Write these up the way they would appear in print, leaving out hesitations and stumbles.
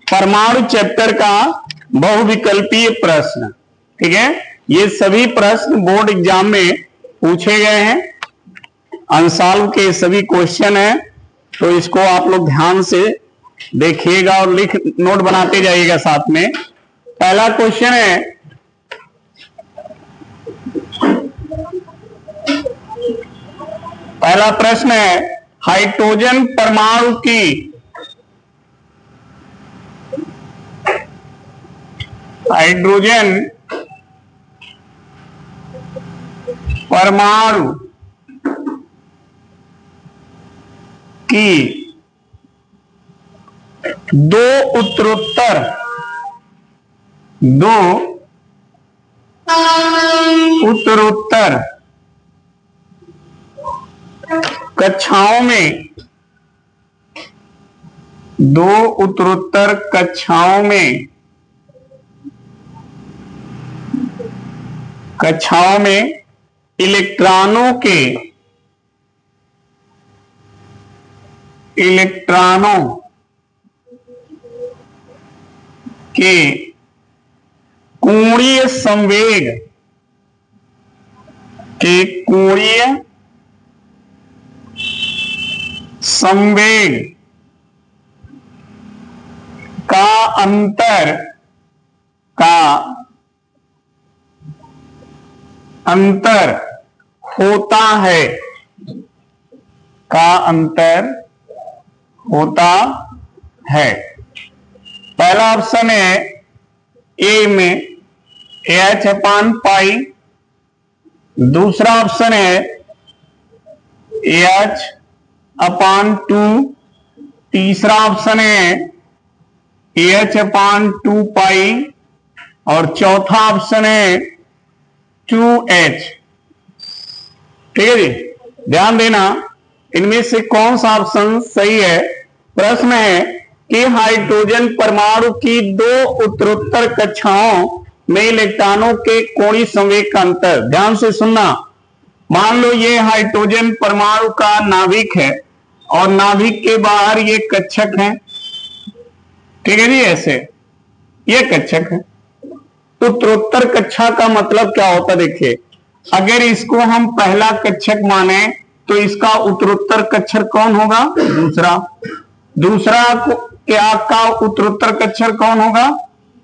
परमाणु चैप्टर का बहुविकल्पीय प्रश्न। ठीक है, ये सभी प्रश्न बोर्ड एग्जाम में पूछे गए हैं, अनसॉल्व के सभी क्वेश्चन हैं, तो इसको आप लोग ध्यान से देखिएगा और लिख नोट बनाते जाइएगा साथ में। पहला क्वेश्चन है, पहला प्रश्न है, हाइड्रोजन परमाणु की हाइड्रोजन परमाणु की दो उत्तरोत्तर कक्षाओं में इलेक्ट्रॉनों के कोणीय संवेग का अंतर होता है। पहला ऑप्शन है ए में H/पाई, दूसरा ऑप्शन है H/2, तीसरा ऑप्शन है H/2 पाई और चौथा ऑप्शन है 2H। ठीक है जी, ध्यान देना, इनमें से कौन सा ऑप्शन सही है। प्रश्न है कि हाइड्रोजन परमाणु की दो उत्तरोत्तर कक्षाओं में इलेक्ट्रॉनों के कोणीय संवेग का अंतर। ध्यान से सुनना, मान लो ये हाइड्रोजन परमाणु का नाभिक है और नाभिक के बाहर ये कक्षक है। ठीक है जी, ऐसे ये कक्षक है। उत्तरोत्तर कक्षा का मतलब क्या होता है, देखिए, अगर इसको हम पहला कक्षक माने तो इसका उत्तरोत्तर कक्षक कौन होगा, दूसरा क्या का उत्तरोत्तर कक्षक कौन होगा,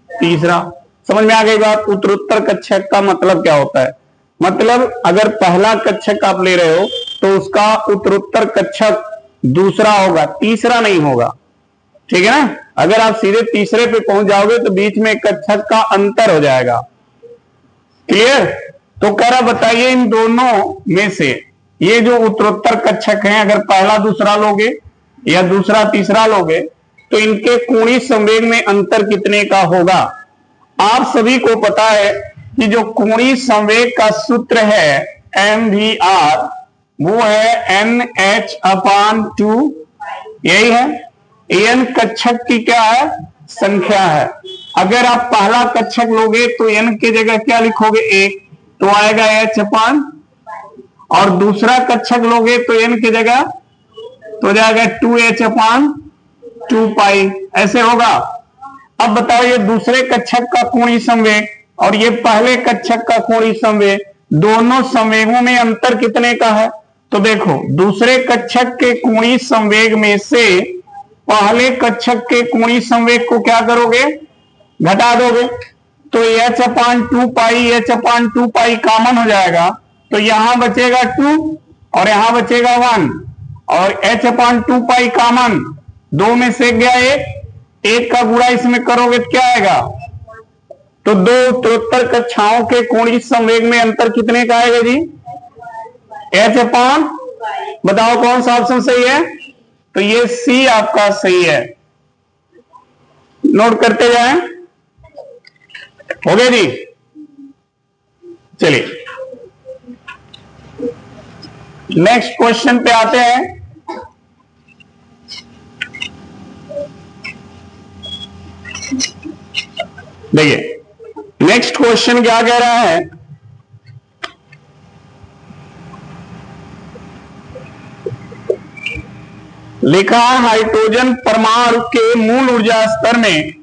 तीसरा। समझ में आ गई बात। उत्तरोत्तर कक्षक का मतलब क्या होता है, मतलब अगर पहला कक्षक आप ले रहे हो तो उसका उत्तरोत्तर कक्षक दूसरा होगा, तीसरा नहीं होगा। ठीक है ना, अगर आप सीधे तीसरे पे पहुंच जाओगे तो बीच में कक्षक का अंतर हो जाएगा। क्लियर। तो कह रहा बताइए इन दोनों में से ये जो उत्तरोत्तर कक्षक हैं, अगर पहला दूसरा लोगे या दूसरा तीसरा लोगे तो इनके कोणीय संवेग में अंतर कितने का होगा। आप सभी को पता है कि जो कोणीय संवेग का सूत्र है mvr, वो है NH/2, यही है। n कक्षक की क्या है, संख्या है। अगर आप पहला कक्षक लोगे तो n की जगह क्या लिखोगे, 1, तो आएगा H/, और दूसरा कक्षक लोगे तो n की जगह तो जाएगा 2H/2 पाई, ऐसे होगा। अब बताओ ये दूसरे कक्षक का कोणीय संवेग और ये पहले कक्षक का कोणीय संवेग, दोनों संवेगों में अंतर कितने का है। तो देखो, दूसरे कक्षक के कोणीय संवेग में से पहले कक्षक के कोणीय संवेग को क्या करोगे, घटा दोगे, तो H/2 पाई कॉमन हो जाएगा, तो यहां बचेगा 2 और यहां बचेगा 1, और H/2 पाई कॉमन, 2 में से गया 1 का गुणा इसमें करोगे तो क्या आएगा, तो दो उत्तरोत्तर कक्षाओं के कोणीय संवेग में अंतर कितने का आएगा जी, H/, बताओ कौन सा ऑप्शन सही है। तो ये सी आपका सही है। नोट करते जाएं, हो गया जी। चलिए नेक्स्ट क्वेश्चन पे आते हैं। देखिए नेक्स्ट क्वेश्चन क्या कह रहा है, लिखा हाइड्रोजन परमाणु के मूल ऊर्जा स्तर में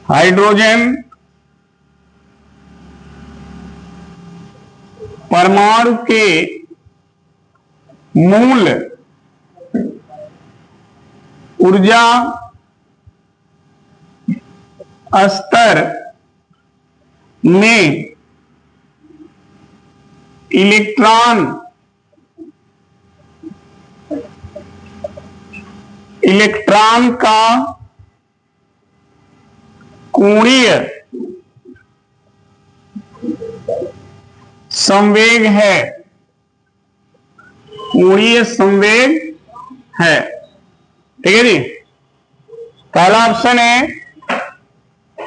हाइड्रोजन परमाणु के मूल ऊर्जा स्तर में इलेक्ट्रॉन का कोणीय संवेग है, कोणीय संवेग है। ठीक है जी। पहला ऑप्शन है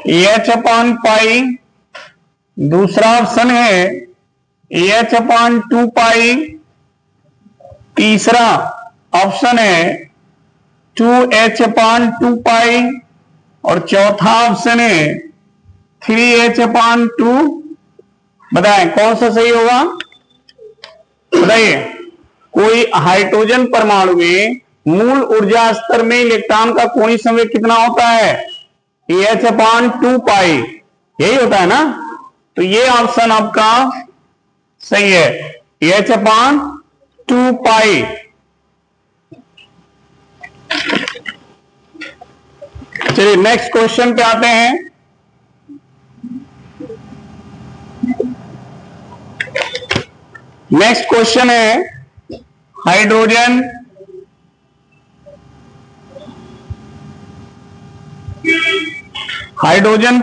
H/पाई, दूसरा ऑप्शन है H/2 तीसरा ऑप्शन है 2H/2 और चौथा ऑप्शन है 3H/2। बताएं कौन सा सही होगा? बताइए। कोई हाइड्रोजन परमाणु में मूल ऊर्जा स्तर में इलेक्ट्रॉन का कोणीय संवेग कितना होता है? H/2 यही होता है ना। तो ये ऑप्शन आपका सही है, H/2। चलिए नेक्स्ट क्वेश्चन पे आते हैं। नेक्स्ट क्वेश्चन है हाइड्रोजन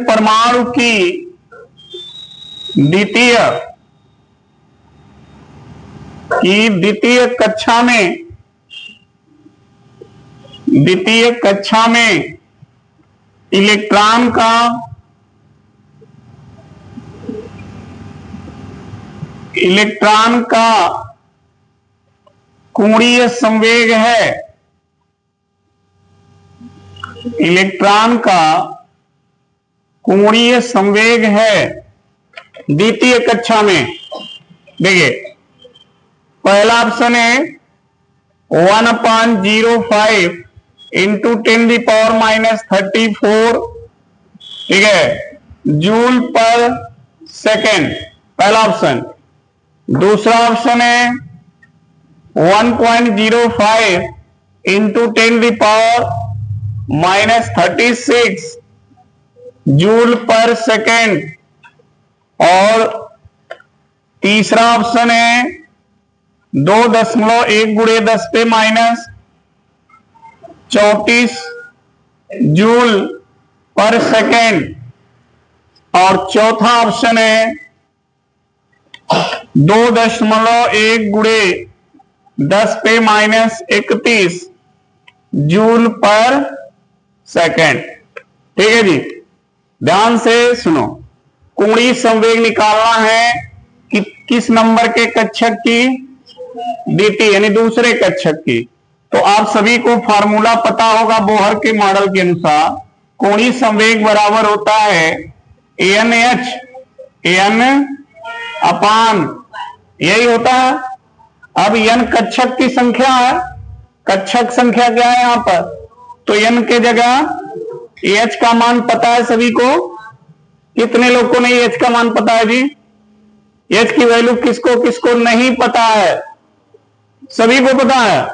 परमाणु की द्वितीय कक्षा में इलेक्ट्रॉन का कोणीय संवेग है। इलेक्ट्रॉन का कोणीय संवेग है द्वितीय कक्षा में। देखिए पहला ऑप्शन है 1/05 इंटू 10⁻34, ठीक है, जूल पर सेकेंड, पहला ऑप्शन। दूसरा ऑप्शन है 1.05 इंटू 10⁻36 जूल पर सेकेंड, और तीसरा ऑप्शन है 2.1 × 10⁻34 जूल पर सेकेंड, और चौथा ऑप्शन है 2.1 × 10⁻31 जूल पर सेकेंड। ठीक है जी। ध्यान से सुनो, कोणीय संवेग निकालना है कि किस नंबर के कक्षक की? द्वितीय यानी दूसरे कक्षक की। तो आप सभी को फार्मूला पता होगा बोहर के मॉडल के अनुसार। कोणीय संवेग बराबर होता है ANH, यही होता है। अब n कक्षक की संख्या है, कक्षक संख्या क्या है यहां पर? तो n के जगह H का मान पता है सभी को। कितने लोग को नहीं H का मान पता है जी? H की वैल्यू किसको किसको नहीं पता है? सभी को पता है,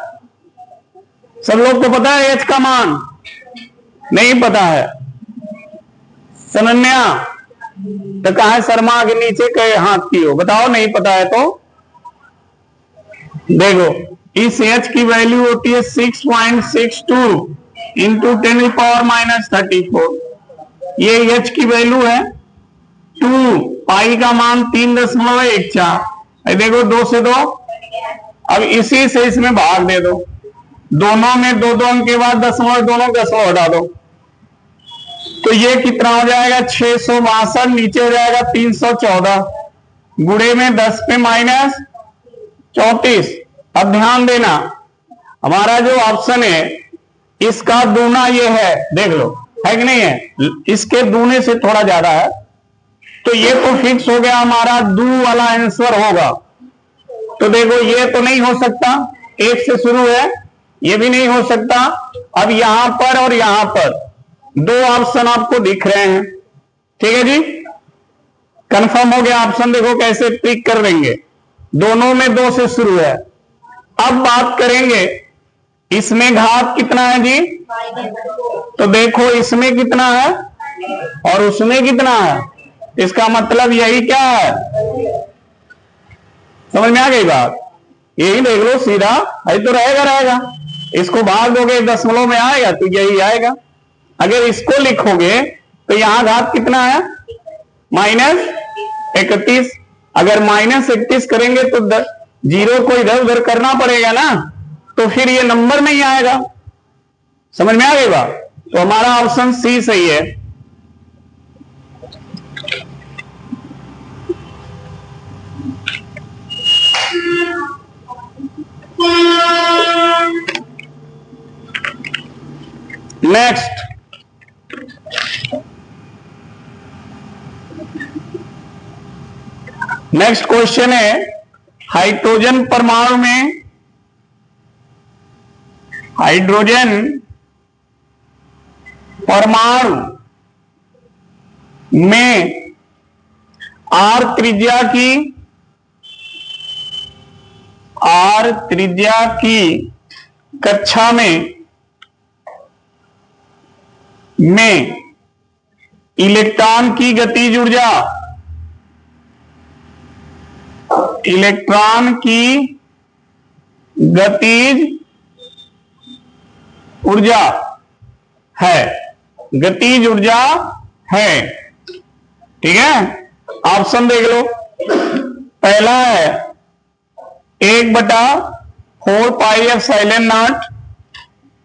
सब लोग को पता है H का मान? नहीं पता है। सनन्या तो कहा है शर्मा के नीचे कहे हाथ की हो, बताओ नहीं पता है तो। देखो इस H की वैल्यू होती है 6.62 इंटू 10⁻34। ये H की वैल्यू है 2, पाई का मान 3.14। देखो 2 से 2, अब इसी से इसमें भाग दे दो, दोनों में 2 अंक के बाद दशमलव, दोनों दशमलव हटा दो, तो ये कितना हो जाएगा? 662, नीचे हो जाएगा 314, गुणे में 10⁻34। अब ध्यान देना, हमारा जो ऑप्शन है इसका दूना ये है, देख लो, है कि नहीं है, इसके दूने से थोड़ा ज्यादा है, तो ये तो फिक्स हो गया हमारा दू वाला आंसर होगा। तो देखो ये तो नहीं हो सकता, एक से शुरू है, ये भी नहीं हो सकता। अब यहां पर और यहां पर दो ऑप्शन आपको दिख रहे हैं, ठीक है जी, कंफर्म हो गया ऑप्शन। देखो कैसे टिक कर देंगे, दोनों में दो से शुरू है। अब बात करेंगे इसमें घात कितना है जी, तो देखो इसमें कितना है और उसमें कितना है, इसका मतलब यही क्या है, समझ में आ गई बात, यही देख लो सीधा, यही तो रहेगा, इसको भाग दोगे दशमलव में आएगा तो यही आएगा। अगर इसको लिखोगे तो यहां घात कितना है, -31। अगर -31 करेंगे तो जीरो को इधर उधर करना पड़ेगा ना, तो फिर ये नंबर नहीं आएगा। समझ में आ गई बात, तो हमारा ऑप्शन सी सही है। नेक्स्ट क्वेश्चन है, हाइड्रोजन परमाणु में आर त्रिज्या की कक्षा में इलेक्ट्रॉन की गतिज ऊर्जा है, ठीक है। ऑप्शन देख लो, पहला है 1/4πε0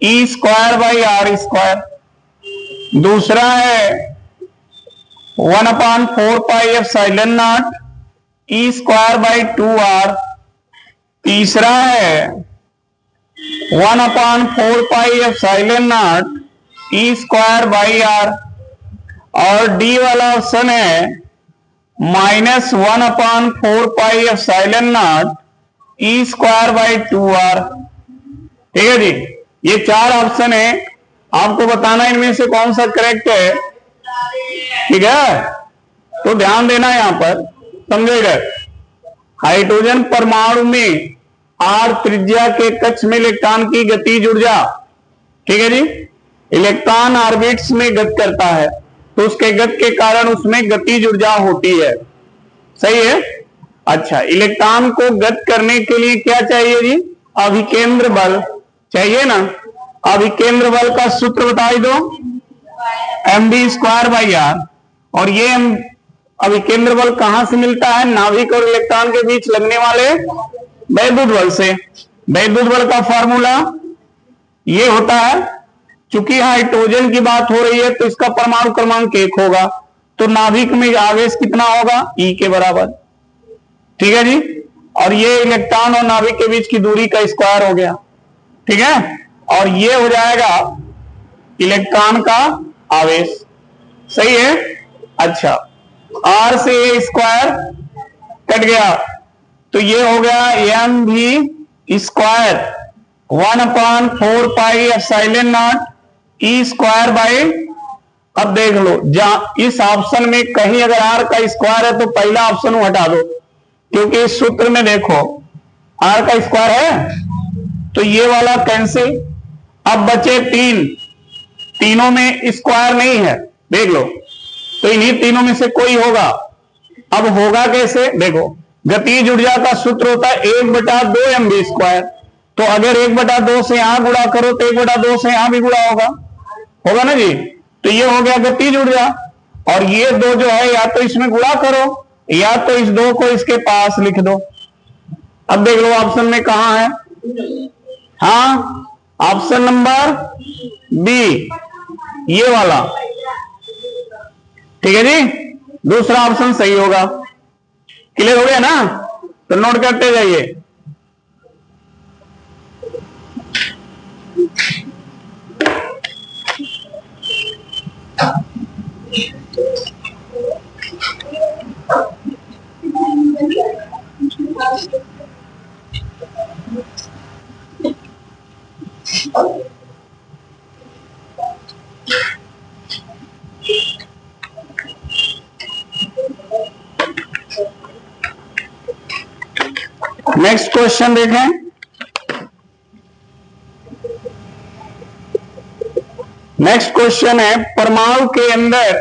E²/r², दूसरा है 1/4πε0 E²/2r, तीसरा है 1/4πε0 E²/r, और डी वाला ऑप्शन है -1/4πε0 E²/2r। ठीक है जी, ये चार ऑप्शन है, आपको बताना इनमें से कौन सा करेक्ट है, ठीक है। तो ध्यान देना यहां पर, समझेगा। हाइड्रोजन परमाणु में आर त्रिज्या के कक्ष में इलेक्ट्रॉन की गतिज ऊर्जा, ठीक है जी, इलेक्ट्रॉन ऑर्बिट्स में गति करता है तो उसके गति के कारण उसमें गतिज ऊर्जा होती है, सही है। अच्छा, इलेक्ट्रॉन को गति करने के लिए क्या चाहिए जी, अभिकेंद्र बल चाहिए ना। अभिकेंद्र बल का सूत्र बताई दो, mv²/r, और ये अभिकेंद्र बल कहां से मिलता है, नाभिक और इलेक्ट्रॉन के बीच लगने वाले वैद्युत बल से। वैद्युत बल का फॉर्मूला ये होता है, चूंकि हाइड्रोजन की बात हो रही है तो इसका परमाणु क्रमांक 1 होगा, तो नाभिक में आवेश कितना होगा, E के बराबर, ठीक है जी। और ये इलेक्ट्रॉन और नाभिक के बीच की दूरी का स्क्वायर हो गया, ठीक है। और ये हो जाएगा इलेक्ट्रॉन का आवेश, सही है। अच्छा, R से A स्क्वायर कट गया तो ये हो गया mv² 1/4πε0 E²/, अब देख लो जहां इस ऑप्शन में कहीं अगर R का स्क्वायर है तो पहला ऑप्शन हटा दो, क्योंकि इस सूत्र में देखो R का स्क्वायर है, तो ये वाला कैंसिल। अब बचे तीनों में स्क्वायर नहीं है, देख लो, तो इन्हीं तीनों में से कोई होगा। अब होगा कैसे, देखो गतिज ऊर्जा का सूत्र होता है 1/2 mv², तो अगर 1/2 से यहां गुणा करो तो 1/2 से यहां भी गुणा होगा ना जी, तो ये हो गया गतिज ऊर्जा। और ये दो जो है या तो इसमें गुणा करो या तो इस दो को इसके पास लिख दो। अब देख लो ऑप्शन में कहां है, हाँ ऑप्शन नंबर बी, ये वाला, ठीक है जी, दूसरा ऑप्शन सही होगा। क्लियर हो गया ना, तो नोट करते जाइए। नेक्स्ट क्वेश्चन देखें। नेक्स्ट क्वेश्चन है, परमाणु के अंदर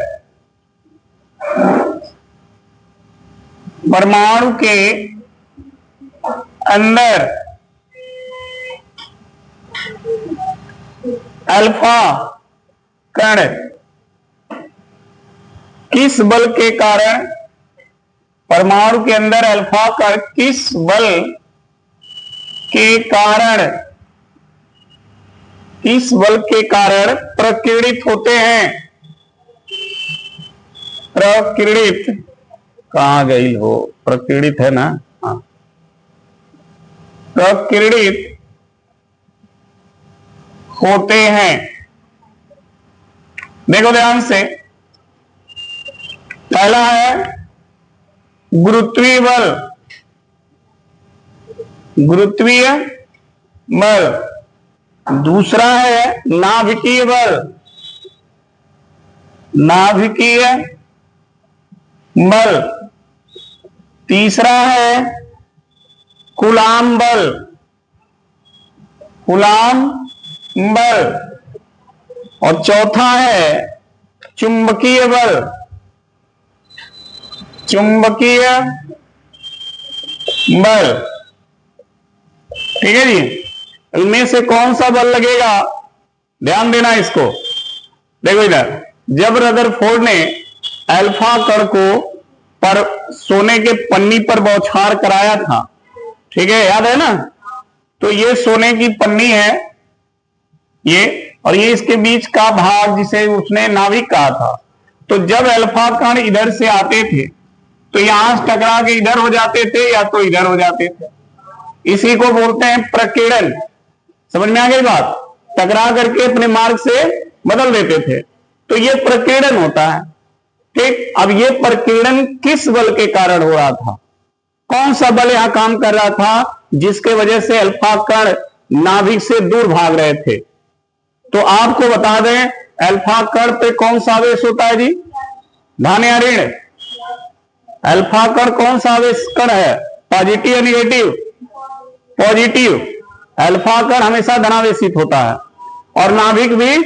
अल्फा कण किस बल के कारण, परमाणु के अंदर अल्फा कण किस बल के कारण प्रकीर्णित होते हैं? प्रकीर्णित, कहां गई हो, प्रकीर्णित है ना, हाँ, प्रकीर्णित होते हैं। देखो ध्यान से, पहला है गुरुत्वीय बल, दूसरा है नाभिकीय बल, तीसरा है कूलाम बल, और चौथा है चुंबकीय बल। ठीक है जी, इनमें से कौन सा बल लगेगा, ध्यान देना इसको। देखो इधर, जब रदरफोर्ड ने अल्फा कण को पर सोने के पन्नी पर बौछार कराया था, ठीक है, याद है ना, तो ये सोने की पन्नी है ये, और ये इसके बीच का भाग जिसे उसने नाभिक कहा था। तो जब अल्फा कण इधर से आते थे तो यहां से टकरा के इधर हो जाते थे या तो इधर हो जाते थे, इसी को बोलते हैं प्रकीर्णन। समझ में आ गई बात, टकरा करके अपने मार्ग से बदल देते थे, तो ये प्रकीर्णन होता है। ठीक, अब ये प्रकीर्णन किस बल के कारण हो रहा था, कौन सा बल यहां काम कर रहा था जिसके वजह से अल्फा कण नाभिक से दूर भाग रहे थे? तो आपको बता दें, अल्फा कण पे कौन सा आवेश होता है जी, धन या ऋण? अल्फा कण कौन सा आवेश कण है, पॉजिटिव या निगेटिव? पॉजिटिव। अल्फा कण हमेशा धनावेशित होता है और नाभिक भी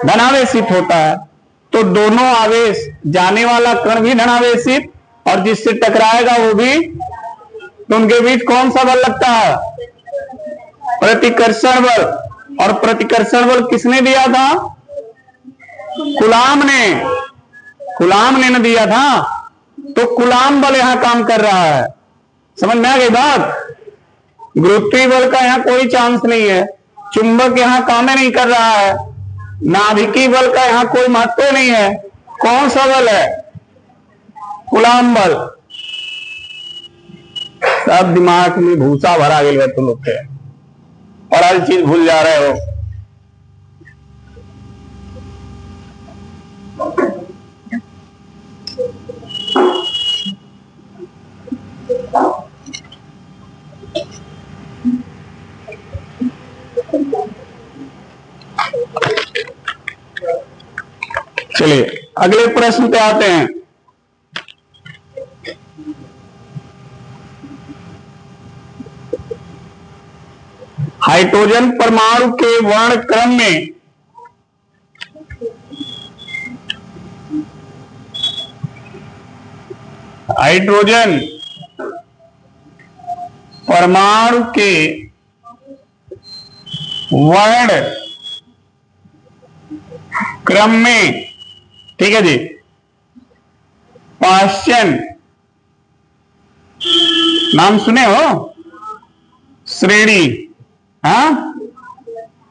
धनावेशित होता है। तो दोनों आवेश, जाने वाला कण भी धनावेशित और जिससे टकराएगा वो भी, तो उनके बीच कौन सा बल लगता है? प्रतिकर्षण बल। और प्रतिकर्षण बल किसने दिया था? कूलाम ने न दिया था। तो कूलाम बल यहां काम कर रहा है। समझ में आ गई बात? गुरुत्वीय बल का यहां कोई चांस नहीं है, चुंबक यहां काम नहीं कर रहा है, नाभिकीय बल का यहां कोई महत्व नहीं है। कौन सा बल है? कूलाम बल। सब दिमाग में भूसा भरा गया तुम लोग के और हर चीज भूल जा रहे हो। चलिए अगले प्रश्न पे आते हैं। हाइड्रोजन परमाणु के वर्ण क्रम में हाइड्रोजन परमाणु के वर्ण क्रम में, ठीक है जी, पाश्चन नाम सुने हो, श्रेणी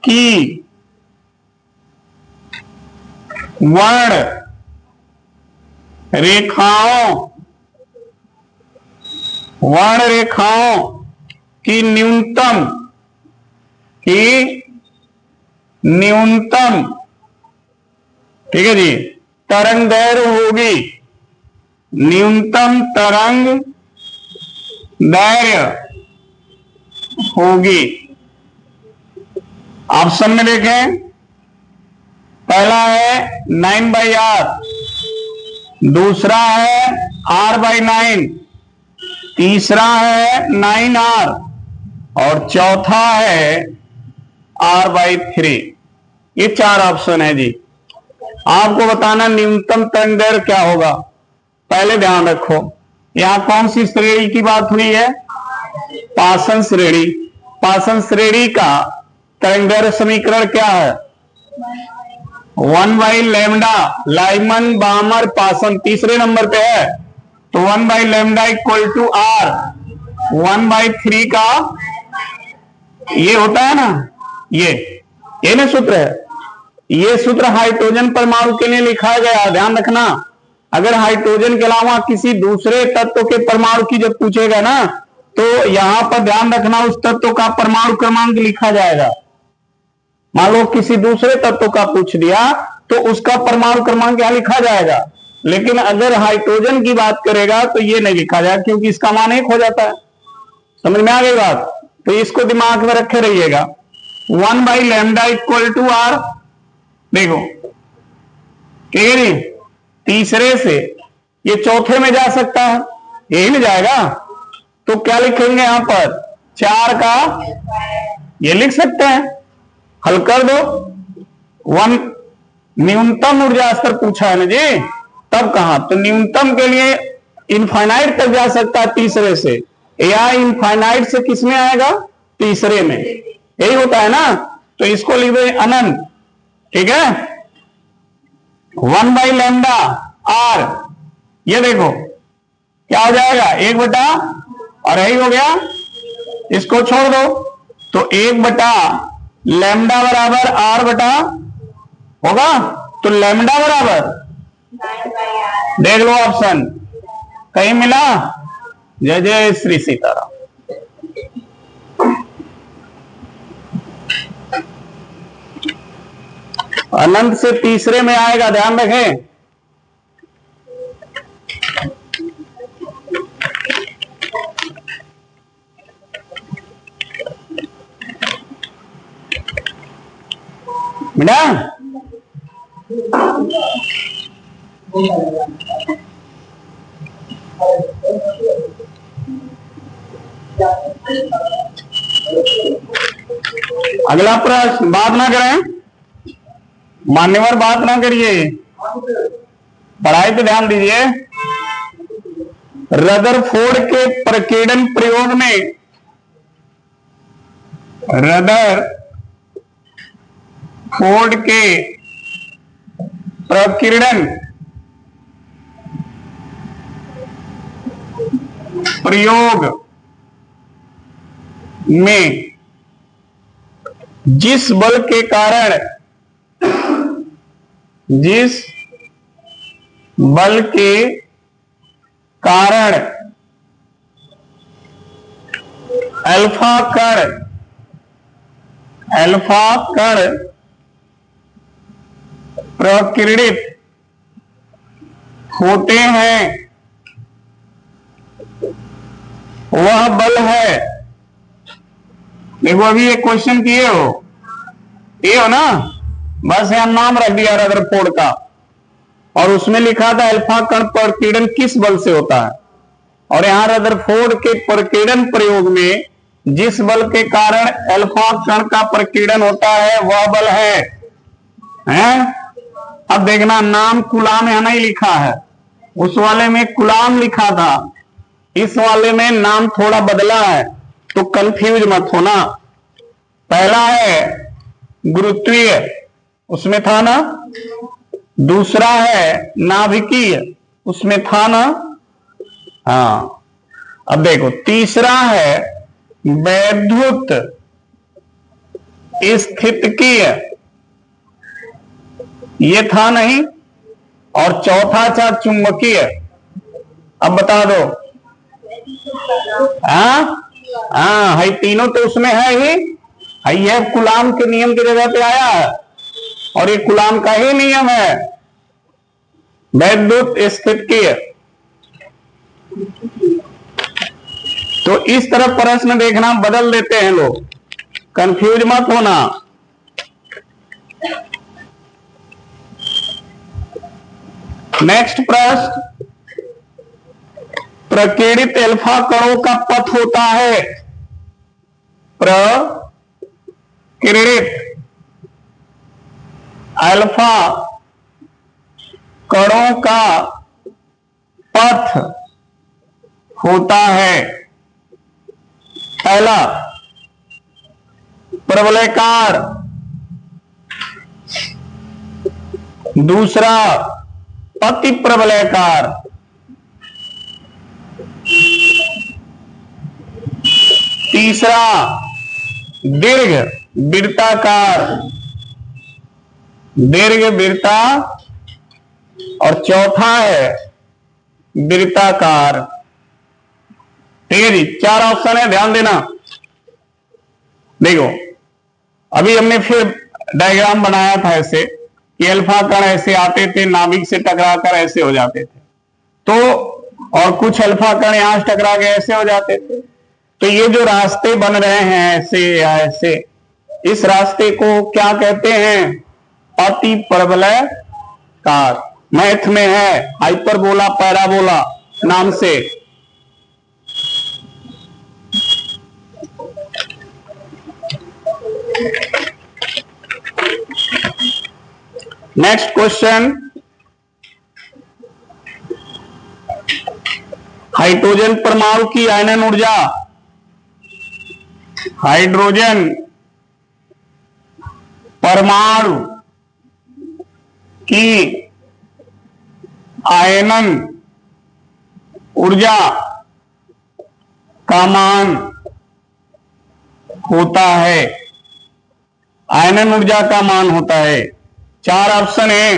की वर्ण रेखाओं की न्यूनतम, ठीक है जी, तरंग दैर्घ्य होगी, न्यूनतम तरंग दैर्घ्य होगी। ऑप्शन में देखें, पहला है 9/r, दूसरा है r/9, तीसरा है 9r और चौथा है r/3। ये 4 ऑप्शन है जी। आपको बताना न्यूनतम तरंग दैर्घ्य क्या होगा। पहले ध्यान रखो, यहां कौन सी श्रेणी की बात हुई है? पासन श्रेणी। पासन श्रेणी का तरंग दैर्घ्य समीकरण क्या है? 1/λ। लाइमन, बामर, पासन तीसरे नंबर पे है, तो 1/λ इक्वल टू r 1/3 का ये होता है ना, ये ना सूत्र है। ये सूत्र हाइड्रोजन परमाणु के लिए लिखा गया, ध्यान रखना। अगर हाइड्रोजन के अलावा किसी दूसरे तत्व के परमाणु की जब पूछेगा ना, तो यहां पर ध्यान रखना उस तत्व का परमाणु क्रमांक लिखा जाएगा। मान लो किसी दूसरे तत्व का पूछ दिया तो उसका परमाणु क्रमांक यहां लिखा जाएगा, लेकिन अगर हाइड्रोजन की बात करेगा तो ये नहीं लिखा जाएगा, क्योंकि इसका मान 1 हो जाता है। समझ में आ गई बात? तो इसको दिमाग में रखे रहिएगा। 1/λ इक्वल टू r। देखो ठीक है, तीसरे से ये चौथे में जा सकता है, यही में जाएगा, तो क्या लिखेंगे यहां पर? 4 का ये लिख सकते हैं, हल कर दो। 1 न्यूनतम ऊर्जा स्तर पूछा है ना जी, तब कहां? तो न्यूनतम के लिए इनफाइनाइट तक जा सकता है तीसरे से, या इनफाइनाइट से किस में आएगा? तीसरे में। यही होता है ना, तो इसको लिख दो अनंत। ठीक है, 1/λ r। ये देखो क्या हो जाएगा? 1 और यही हो गया, इसको छोड़ दो तो 1/λ बराबर r होगा। तो लैम्डा बराबर, देख लो ऑप्शन कहीं मिला? जय जय श्री सीताराम। अनंत से तीसरे में आएगा, ध्यान रखें। बेटा अगला प्रश्न, बात ना करें, मान्यवर बात ना करिए, पढ़ाई पे ध्यान दीजिए। रदरफोर्ड के प्रकीर्णन प्रयोग में, रदरफोर्ड के प्रकीर्णन प्रयोग में जिस बल के कारण अल्फा कण प्रकीर्णित होते हैं, वह बल है। देखो अभी एक क्वेश्चन किए हो, ये हो ना, बस यहां नाम रख दिया रदरफोर्ड का, और उसमें लिखा था अल्फा कण प्रकीर्णन किस बल से होता है, और यहां रदरफोर्ड के प्रकीर्णन प्रयोग में जिस बल के कारण अल्फा कण का प्रकीर्णन होता है वह बल है। अब देखना, नाम कूलाम यहां नहीं लिखा है, उस वाले में कूलाम लिखा था, इस वाले में नाम थोड़ा बदला है, तो कंफ्यूज मत होना। पहला है गुरुत्वीय, उसमें था ना, दूसरा है नाभिकीय, उसमें था ना, हाँ। अब देखो तीसरा है वैद्युत स्थितिकीय, ये था नहीं, और चौथा था चुंबकीय। अब बता दो। हाँ है, तीनों तो उसमें है ही, है कूलाम के नियम की जगह पे आया है, और ये कूलाम का ही नियम है, वैद्युत स्थितिकीय। तो इस तरफ प्रश्न देखना, बदल देते हैं लोग, कंफ्यूज मत होना। नेक्स्ट प्रश्न, प्रकीर्णित अल्फा कणों का पथ होता है, प्रकीर्णित अल्फा कणों का पथ होता है। पहला प्रवलयकार, दूसरा पति प्रवलयकार, तीसरा दीर्घ वृत्ताकार, दीर्घ वृत्ता, और चौथा है वृत्ताकार। ठीक है जी, 4 ऑप्शन है, ध्यान देना। देखो अभी हमने फिर डायग्राम बनाया था ऐसे कि अल्फा कण ऐसे आते थे, नाभिक से टकराकर ऐसे हो जाते थे, तो और कुछ अल्फा कण यहां से टकरा के ऐसे हो जाते थे। तो ये जो रास्ते बन रहे हैं ऐसे या ऐसे, इस रास्ते को क्या कहते हैं? अति परवलयकार। मैथ में है हाइपरबोला पैराबोला नाम से। नेक्स्ट क्वेश्चन, हाइड्रोजन परमाणु की आयनन ऊर्जा, हाइड्रोजन परमाणु की आयनन ऊर्जा का मान होता है, आयनन ऊर्जा का मान होता है। 4 ऑप्शन है।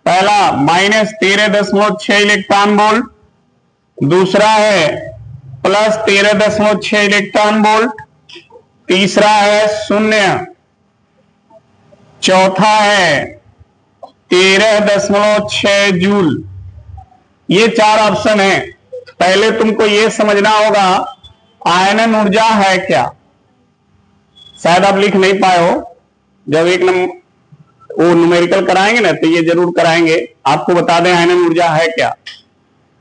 पहला -13.6 इलेक्ट्रॉन वोल्ट, दूसरा है +13.6 इलेक्ट्रॉन वोल्ट, तीसरा है 0, चौथा है 13.6 जूल। ये 4 ऑप्शन है। पहले तुमको ये समझना होगा आयनन ऊर्जा है क्या। शायद आप लिख नहीं पाए हो, जब एक वो न्यूमेरिकल कराएंगे ना तो ये जरूर कराएंगे। आपको बता दें आयनन ऊर्जा है क्या।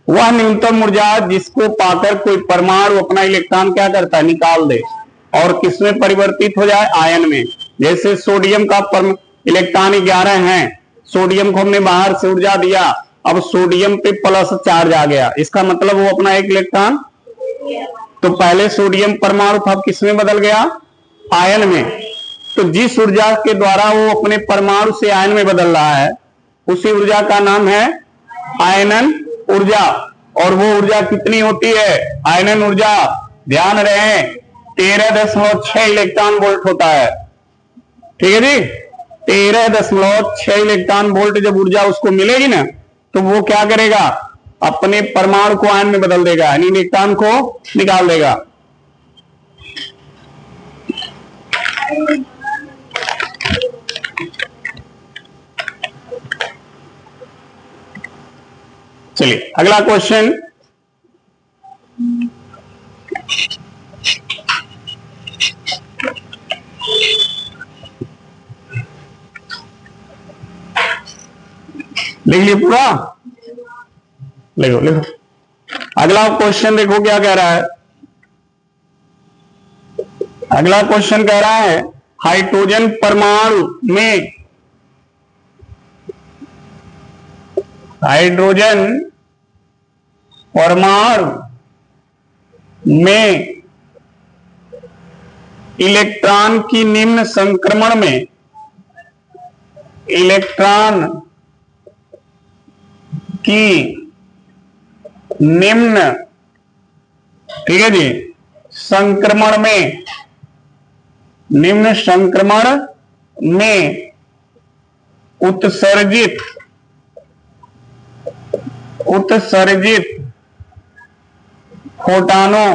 वह न्यूनतम ऊर्जा जिसको पाकर कोई परमाणु अपना इलेक्ट्रॉन क्या करता है, निकाल दे और किसमें परिवर्तित हो जाए, आयन में। जैसे सोडियम का इलेक्ट्रॉन 11 है, सोडियम को हमने बाहर से ऊर्जा दिया, अब सोडियम पे प्लस चार्ज आ गया, इसका मतलब वो अपना एक इलेक्ट्रॉन, तो पहले सोडियम परमाणु था, किसमें बदल गया, आयन में। तो जिस ऊर्जा के द्वारा वो अपने परमाणु से आयन में बदल रहा है उसी ऊर्जा का नाम है आयनन ऊर्जा। और वो ऊर्जा कितनी होती है, आयनन ऊर्जा, ध्यान रहे 13.6 इलेक्ट्रॉन वोल्ट होता है। ठीक है जी, 13.6 इलेक्ट्रॉन वोल्ट जब ऊर्जा उसको मिलेगी ना तो वो क्या करेगा, अपने परमाणु को आयन में बदल देगा, यानी इलेक्ट्रॉन को निकाल देगा। चलिए अगला क्वेश्चन, लिख लिया पूरा, लिखो लिखो। अगला क्वेश्चन देखो क्या कह रहा है। अगला क्वेश्चन कह रहा है हाइड्रोजन परमाणु में, हाइड्रोजन परमाणु में इलेक्ट्रॉन की निम्न संक्रमण में, इलेक्ट्रॉन की निम्न, ठीक है जी, संक्रमण में, निम्न संक्रमण में उत्सर्जित फोटानों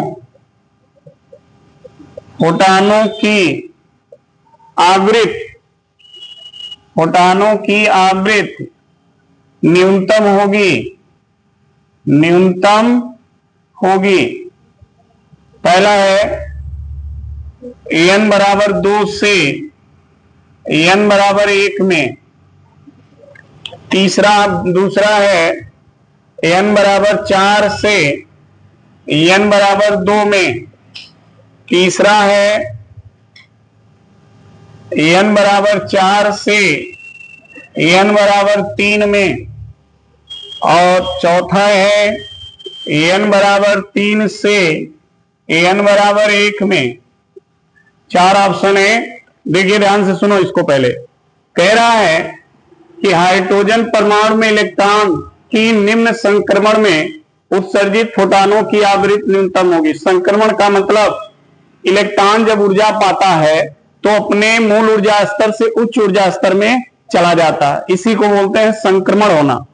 की आवृत्ति न्यूनतम होगी। पहला है n बराबर 2 से n बराबर 1 में, दूसरा है n बराबर 4 से n बराबर 2 में, तीसरा है n बराबर 4 से n बराबर 3 में, और चौथा है n बराबर 3 से n बराबर 1 में। 4 ऑप्शन है। देखिए ध्यान से सुनो इसको। पहले कह रहा है कि हाइड्रोजन परमाणु में इलेक्ट्रॉन की निम्न संक्रमण में उत्सर्जित फोटॉनों की आवृत्ति न्यूनतम होगी। संक्रमण का मतलब इलेक्ट्रॉन जब ऊर्जा पाता है तो अपने मूल ऊर्जा स्तर से उच्च ऊर्जा स्तर में चला जाता है, इसी को बोलते हैं संक्रमण होना।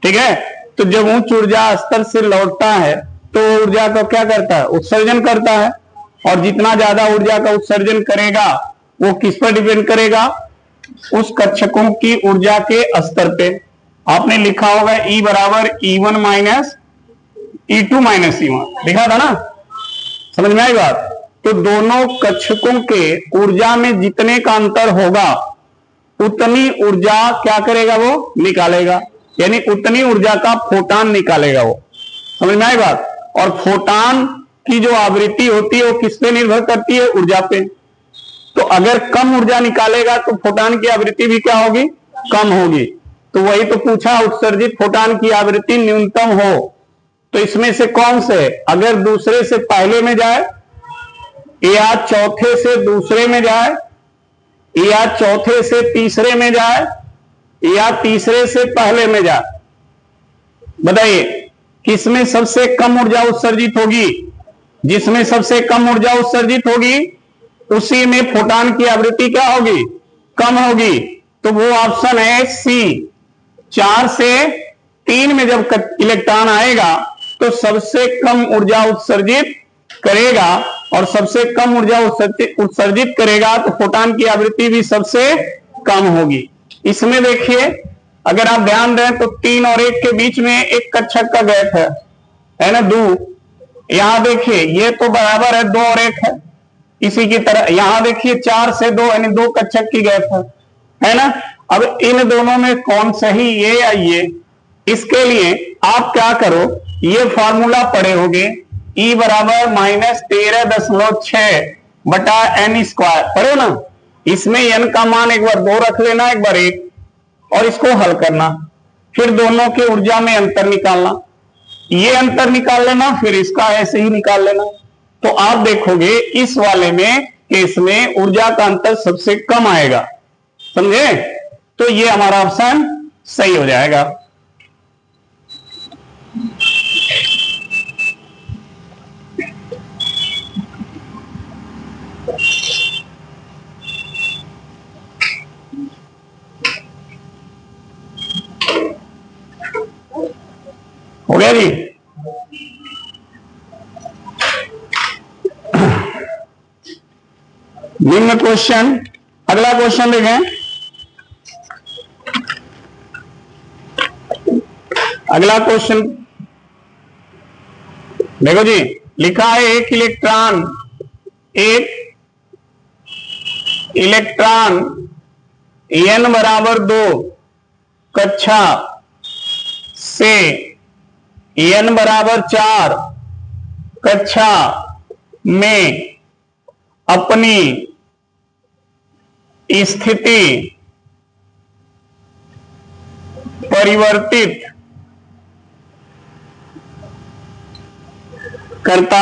ठीक है, तो जब उच्च ऊर्जा स्तर से लौटता है तो ऊर्जा को क्या करता है, उत्सर्जन करता है। और जितना ज्यादा ऊर्जा का उत्सर्जन करेगा वो किस पर डिपेंड करेगा, उस कक्षकों की ऊर्जा के स्तर पे। आपने लिखा होगा E बराबर E1 minus E2 minus E1 लिखा था ना, समझ में आई बात। तो दोनों कक्षकों के ऊर्जा में जितने का अंतर होगा उतनी ऊर्जा क्या करेगा, वो निकालेगा, यानी उतनी ऊर्जा का फोटॉन निकालेगा वो। समझ में आई बात। और फोटॉन की जो आवृत्ति होती है वो किस पे निर्भर करती है, ऊर्जा पे। तो अगर कम ऊर्जा निकालेगा तो फोटॉन की आवृत्ति भी क्या होगी, कम होगी। तो वही तो पूछा, उत्सर्जित फोटॉन की आवृत्ति न्यूनतम हो। तो इसमें से कौन से, अगर दूसरे से पहले में जाए या चौथे से दूसरे में जाए या चौथे से तीसरे में जाए या तीसरे से पहले में जाए, बताइए किसमें सबसे कम ऊर्जा उत्सर्जित होगी। जिसमें सबसे कम ऊर्जा उत्सर्जित होगी उसी में फोटॉन की आवृत्ति क्या होगी, कम होगी। तो वो ऑप्शन है सी। 4 से 3 में जब इलेक्ट्रॉन आएगा तो सबसे कम ऊर्जा उत्सर्जित करेगा, और सबसे कम ऊर्जा उत्सर्जित करेगा तो फोटॉन की आवृत्ति भी सबसे कम होगी। इसमें देखिए अगर आप ध्यान दें तो 3 और 1 के बीच में एक कक्षक का गैप है ना, 2। यहां देखिए ये तो बराबर है 2 और 1 है। इसी की तरह यहां देखिए 4 से 2 यानी 2 कक्षक की गैप है ना। अब इन दोनों में कौन सही, ये या ये। इसके लिए आप क्या करो, ये फॉर्मूला पढ़े होगे E बराबर -13.6 बटा n स्क्वायर, पढ़ो ना। इसमें n का मान एक बार 2 रख लेना, एक बार 1, और इसको हल करना, फिर दोनों के ऊर्जा में अंतर निकालना, ये अंतर निकाल लेना, फिर इसका ऐसे ही निकाल लेना। तो आप देखोगे इस वाले में केस में ऊर्जा का अंतर सबसे कम आएगा, समझे। तो ये हमारा ऑप्शन सही हो जाएगा। हो गया जी। निम्न क्वेश्चन, अगला क्वेश्चन देखें। अगला क्वेश्चन देखो जी, लिखा है एक इलेक्ट्रॉन n बराबर 2 कक्षा से n बराबर 4 कक्षा में अपनी स्थिति परिवर्तित करता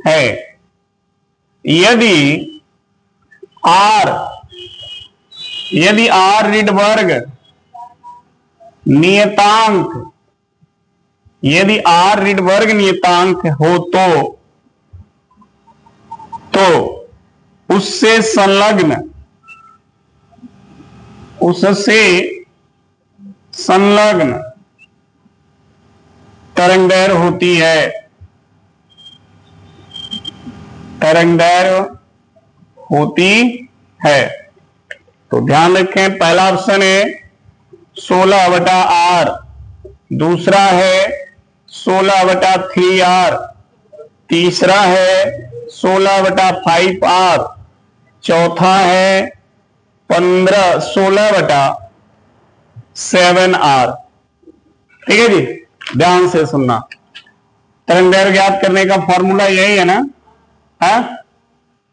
है यदि R रिडबर्ग नियतांक हो तो उससे संलग्न तरंगदैर्घ्य होती है। तो ध्यान रखें, पहला ऑप्शन है 16/r, दूसरा है 16/3r, तीसरा है 16/5r, चौथा है 16/7r। ठीक है जी। ध्यान से सुनना। तरंग दैर्घ्य ज्ञात करने का फॉर्मूला यही है ना, है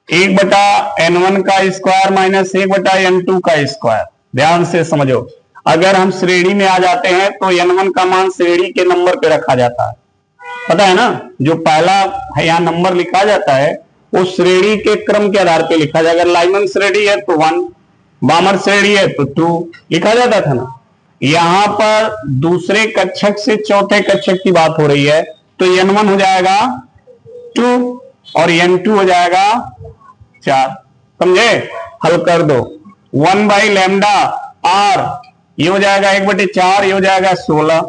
1/n1 का स्क्वायर माइनस 1/n2 का स्क्वायर। ध्यान से समझो, अगर हम श्रेणी में आ जाते हैं तो n1 का मान श्रेणी के नंबर पे रखा जाता है, पता है ना। जो पहला है यहाँ नंबर लिखा जाता है वो श्रेणी के क्रम के आधार पे लिखा जाएगा। अगर लाइमन श्रेणी है तो 1, बामर श्रेणी है तो 2 लिखा जाता था ना। यहां पर दूसरे कक्षक से चौथे कक्षक की बात हो रही है, तो n1 हो जाएगा 2 और n2 हो जाएगा 4। समझे? हल कर दो। 1/लैम्डा r ये हो जाएगा 1/4, ये हो जाएगा 16।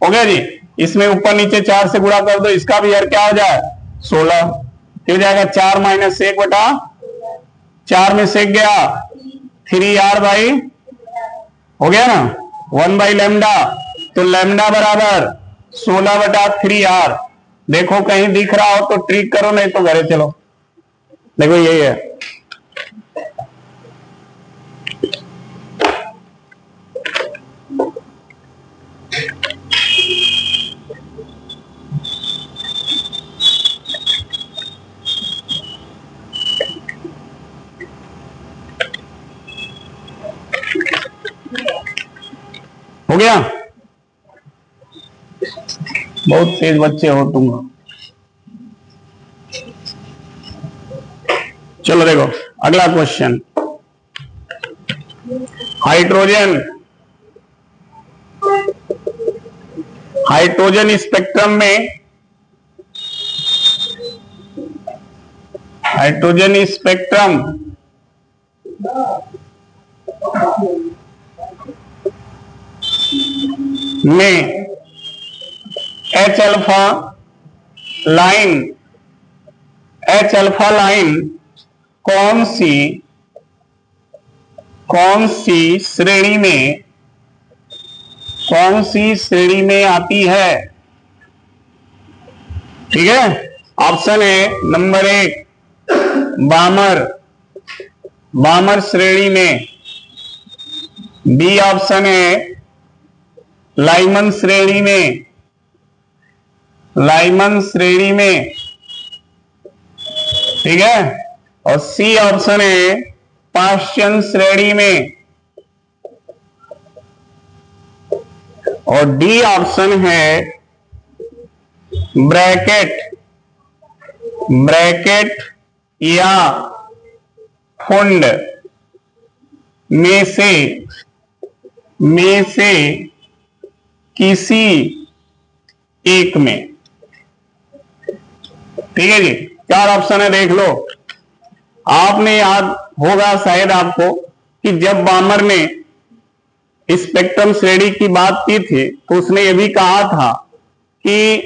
हो गया जी। इसमें ऊपर नीचे 4 से गुणा कर दो, इसका भी यार क्या हो जाए 16, ये हो जाएगा 4 माइनस 1/4 में से गया 3r/, हो गया ना 1/लैम्डा। तो लैम्डा बराबर 16/3r। देखो कहीं दिख रहा हो तो ट्रिक करो, नहीं तो घरे चलो। देखो यही है। हो गया? बहुत तेज बच्चे हो तुम। चलो देखो अगला क्वेश्चन। हाइड्रोजन स्पेक्ट्रम में, हाइड्रोजन स्पेक्ट्रम में H अल्फा लाइन कौन सी श्रेणी में आती है? ठीक है, ऑप्शन है नंबर 1 बामर श्रेणी में, बी ऑप्शन है लाइमन श्रेणी में, ठीक है, और सी ऑप्शन है पाश्चन श्रेणी में, और डी ऑप्शन है ब्रैकेट या फुंड में से किसी एक में। ठीक है जी, 4 ऑप्शन है, देख लो। आपने याद होगा शायद आपको कि जब बामर ने स्पेक्ट्रम श्रेणी की बात की थी तो उसने यह भी कहा था कि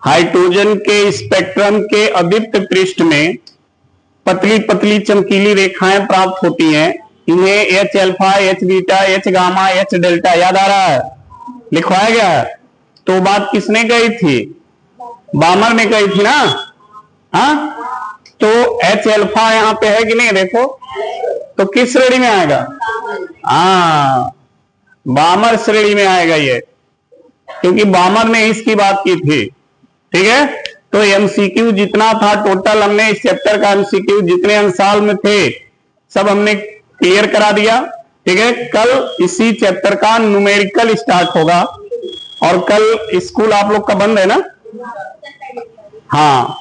हाइड्रोजन के स्पेक्ट्रम के अदीप्त पृष्ठ में पतली पतली चमकीली रेखाएं प्राप्त होती हैं। इन्हें H alpha, H beta, H gamma, H delta याद आ रहा है, लिखवाया गया है। तो बात किसने कही थी? बामर ने कही थी ना। हाँ, तो H अल्फा यहां पे है कि नहीं? देखो तो किस श्रेणी में आएगा? हाँ, बामर श्रेणी में आएगा ये, क्योंकि बामर ने इसकी बात की थी। ठीक है, तो एमसीक्यू जितना था टोटल, हमने इस चैप्टर का एमसीक्यू जितने अंशाल में थे सब हमने क्लियर करा दिया। ठीक है, कल इसी चैप्टर का न्यूमेरिकल स्टार्ट होगा और कल स्कूल आप लोग का बंद है ना? हाँ,